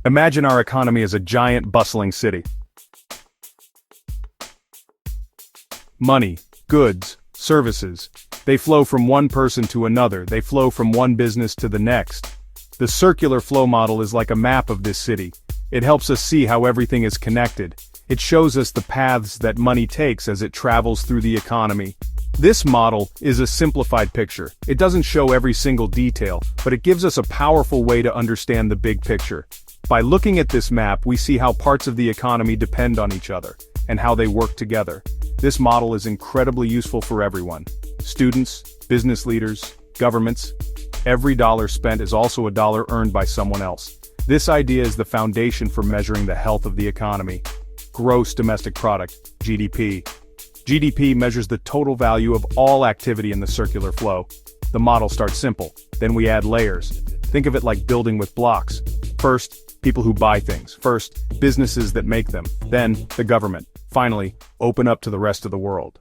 Imagine our economy as a giant, bustling city. Money, goods, services. They flow from one person to another, they flow from one business to the next. The circular flow model is like a map of this city. It helps us see how everything is connected. It shows us the paths that money takes as it travels through the economy. This model is a simplified picture. It doesn't show every single detail, but it gives us a powerful way to understand the big picture. By looking at this map, we see how parts of the economy depend on each other, and how they work together. This model is incredibly useful for everyone. Students, business leaders, governments. Every dollar spent is also a dollar earned by someone else. This idea is the foundation for measuring the health of the economy. Gross domestic product, GDP. GDP measures the total value of all activity in the circular flow. The model starts simple, then we add layers. Think of it like building with blocks. First, people who buy things. First, businesses that make them. Then, the government. Finally, open up to the rest of the world.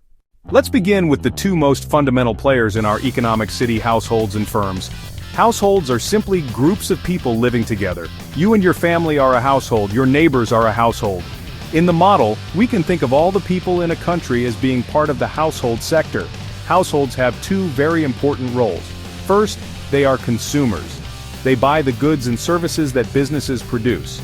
Let's begin with the two most fundamental players in our economic city: households and firms. Households are simply groups of people living together. You and your family are a household, your neighbors are a household. In the model, we can think of all the people in a country as being part of the household sector. Households have two very important roles. First, they are consumers. They buy the goods and services that businesses produce.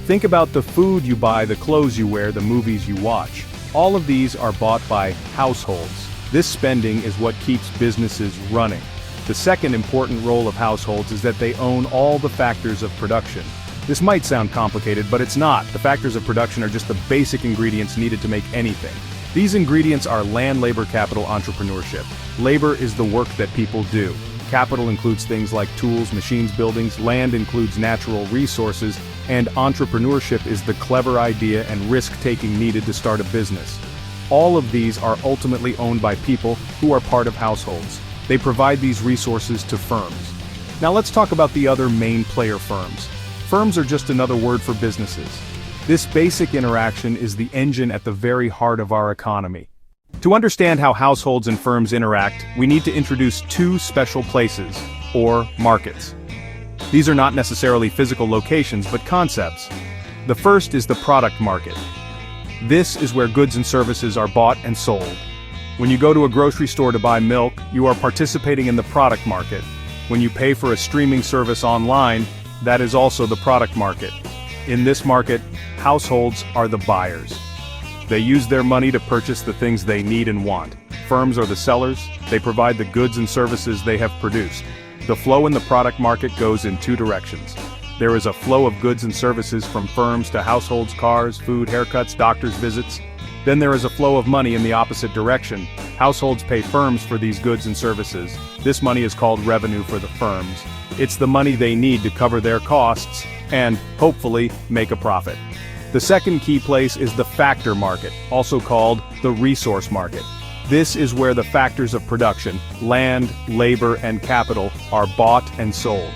Think about the food you buy, the clothes you wear, the movies you watch. All of these are bought by households. This spending is what keeps businesses running. The second important role of households is that they own all the factors of production. This might sound complicated, but it's not. The factors of production are just the basic ingredients needed to make anything. These ingredients are land, labor, capital, entrepreneurship. Labor is the work that people do. Capital includes things like tools, machines, buildings. Land includes natural resources. And entrepreneurship is the clever idea and risk-taking needed to start a business. All of these are ultimately owned by people who are part of households. They provide these resources to firms. Now let's talk about the other main player: firms. Firms are just another word for businesses. This basic interaction is the engine at the very heart of our economy. To understand how households and firms interact, we need to introduce two special places, or markets. These are not necessarily physical locations, but concepts. The first is the product market. This is where goods and services are bought and sold. When you go to a grocery store to buy milk, you are participating in the product market. When you pay for a streaming service online, that is also the product market. In this market, households are the buyers. They use their money to purchase the things they need and want. Firms are the sellers. They provide the goods and services they have produced. The flow in the product market goes in two directions. There is a flow of goods and services from firms to households, cars, food, haircuts, doctor's visits. Then there is a flow of money in the opposite direction. Households pay firms for these goods and services. This money is called revenue for the firms. It's the money they need to cover their costs and, hopefully, make a profit. The second key place is the factor market, also called the resource market. This is where the factors of production, land, labor, and capital, are bought and sold.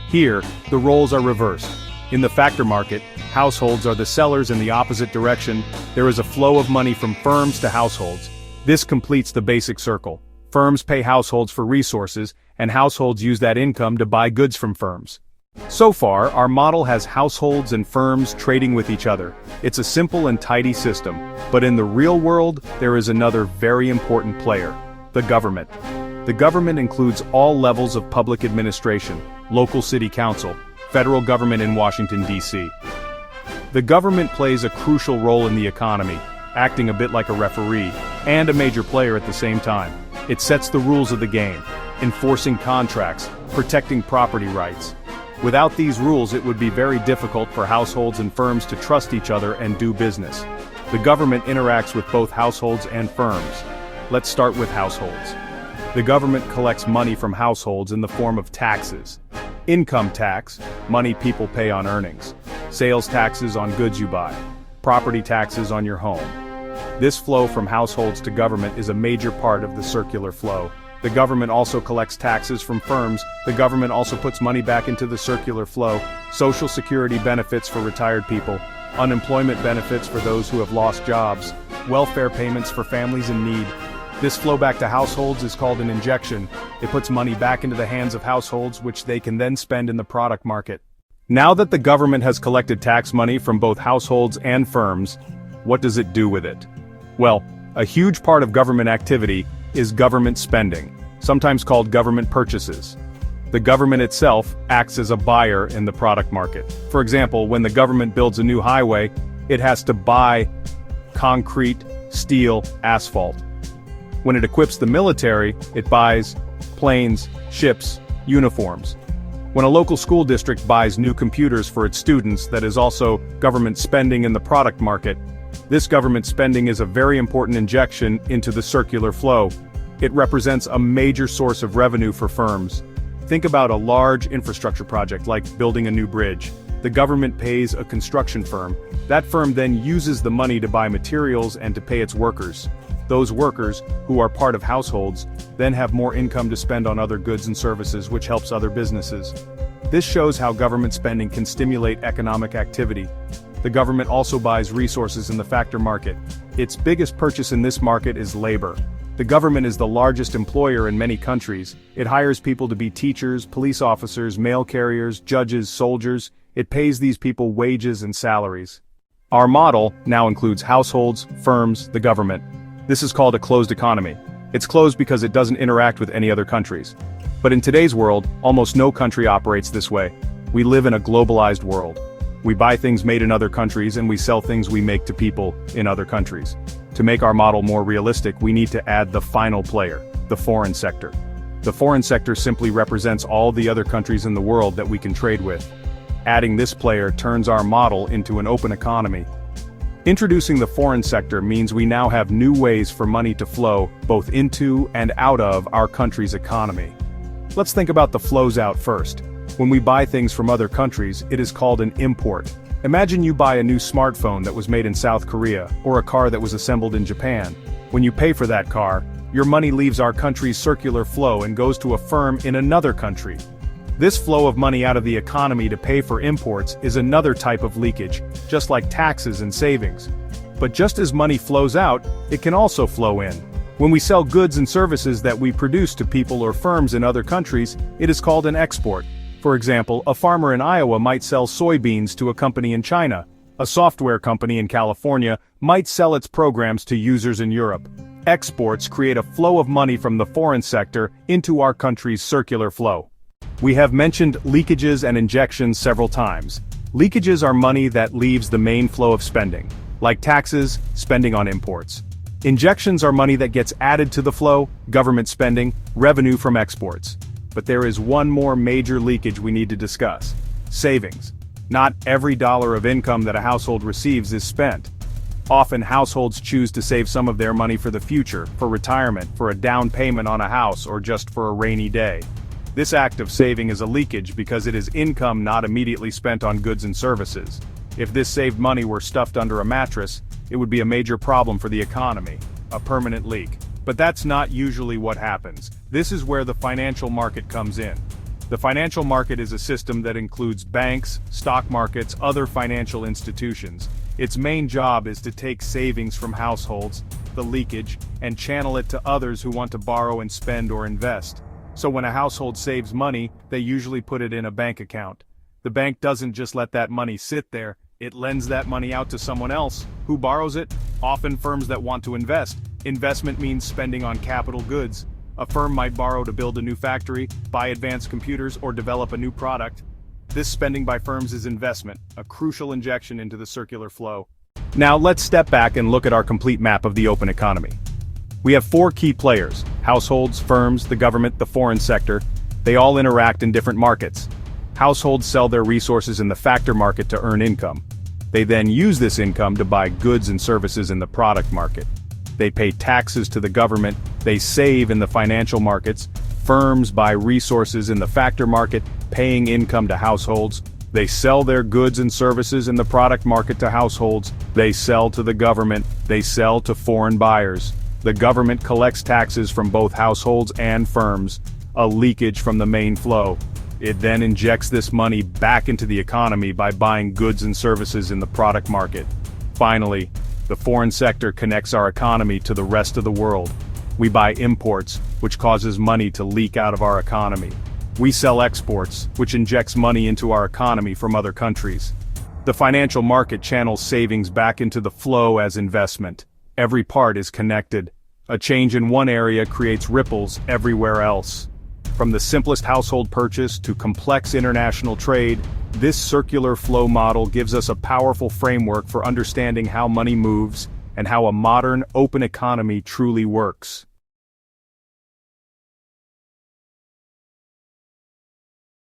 Here, the roles are reversed. In the factor market, households are the sellers. In the opposite direction, there is a flow of money from firms to households. This completes the basic circle. Firms pay households for resources, and households use that income to buy goods from firms. So far, our model has households and firms trading with each other. It's a simple and tidy system, but in the real world, there is another very important player: the government. The government includes all levels of public administration: local city council, federal government in Washington, D.C. The government plays a crucial role in the economy, acting a bit like a referee, and a major player at the same time. It sets the rules of the game, enforcing contracts, protecting property rights. Without these rules, it would be very difficult for households and firms to trust each other and do business. The government interacts with both households and firms. Let's start with households. The government collects money from households in the form of taxes. Income tax, money people pay on earnings. Sales taxes on goods you buy. Property taxes on your home. This flow from households to government is a major part of the circular flow. The government also collects taxes from firms. The government also puts money back into the circular flow. Social security benefits for retired people. Unemployment benefits for those who have lost jobs. Welfare payments for families in need. This flow back to households is called an injection. It puts money back into the hands of households, which they can then spend in the product market. Now that the government has collected tax money from both households and firms, what does it do with it? Well, a huge part of government activity is government spending, sometimes called government purchases. The government itself acts as a buyer in the product market. For example, when the government builds a new highway, it has to buy concrete, steel, asphalt. When it equips the military, it buys planes, ships, uniforms. When a local school district buys new computers for its students, that is also government spending in the product market. This government spending is a very important injection into the circular flow. It represents a major source of revenue for firms. Think about a large infrastructure project like building a new bridge. The government pays a construction firm. That firm then uses the money to buy materials and to pay its workers. Those workers, who are part of households, then have more income to spend on other goods and services, which helps other businesses. This shows how government spending can stimulate economic activity. The government also buys resources in the factor market. Its biggest purchase in this market is labor. The government is the largest employer in many countries. It hires people to be teachers, police officers, mail carriers, judges, soldiers. It pays these people wages and salaries. Our model now includes households, firms, the government. This is called a closed economy. It's closed because it doesn't interact with any other countries. But in today's world, almost no country operates this way. We live in a globalized world. We buy things made in other countries and we sell things we make to people in other countries. To make our model more realistic, we need to add the final player, the foreign sector. The foreign sector simply represents all the other countries in the world that we can trade with. Adding this player turns our model into an open economy. Introducing the foreign sector means we now have new ways for money to flow both into and out of our country's economy. Let's think about the flows out first. When we buy things from other countries, it is called an import. Imagine you buy a new smartphone that was made in South Korea, or a car that was assembled in Japan. When you pay for that car, your money leaves our country's circular flow and goes to a firm in another country. This flow of money out of the economy to pay for imports is another type of leakage, just like taxes and savings. But just as money flows out, it can also flow in. When we sell goods and services that we produce to people or firms in other countries, it is called an export. For example, a farmer in Iowa might sell soybeans to a company in China. A software company in California might sell its programs to users in Europe. Exports create a flow of money from the foreign sector into our country's circular flow. We have mentioned leakages and injections several times. Leakages are money that leaves the main flow of spending, like taxes, spending on imports. Injections are money that gets added to the flow, government spending, revenue from exports. But there is one more major leakage we need to discuss: savings. Not every dollar of income that a household receives is spent. Often households choose to save some of their money for the future, for retirement, for a down payment on a house, or just for a rainy day. This act of saving is a leakage because it is income not immediately spent on goods and services. If this saved money were stuffed under a mattress, it would be a major problem for the economy, a permanent leak. But that's not usually what happens. This is where the financial market comes in. The financial market is a system that includes banks, stock markets, other financial institutions. Its main job is to take savings from households, the leakage, and channel it to others who want to borrow and spend or invest. So when a household saves money, they usually put it in a bank account. The bank doesn't just let that money sit there, it lends that money out to someone else. Who borrows it? Often firms that want to invest. Investment means spending on capital goods. A firm might borrow to build a new factory, buy advanced computers, or develop a new product. This spending by firms is investment, a crucial injection into the circular flow. Now let's step back and look at our complete map of the open economy. We have 4 key players: households, firms, the government, the foreign sector. They all interact in different markets. Households sell their resources in the factor market to earn income. They then use this income to buy goods and services in the product market. They pay taxes to the government, they save in the financial markets. Firms buy resources in the factor market, paying income to households. They sell their goods and services in the product market to households. They sell to the government, they sell to foreign buyers. The government collects taxes from both households and firms, a leakage from the main flow. It then injects this money back into the economy by buying goods and services in the product market. Finally, the foreign sector connects our economy to the rest of the world. We buy imports, which causes money to leak out of our economy. We sell exports, which injects money into our economy from other countries. The financial market channels savings back into the flow as investment. Every part is connected. A change in one area creates ripples everywhere else. From the simplest household purchase to complex international trade, this circular flow model gives us a powerful framework for understanding how money moves and how a modern, open economy truly works.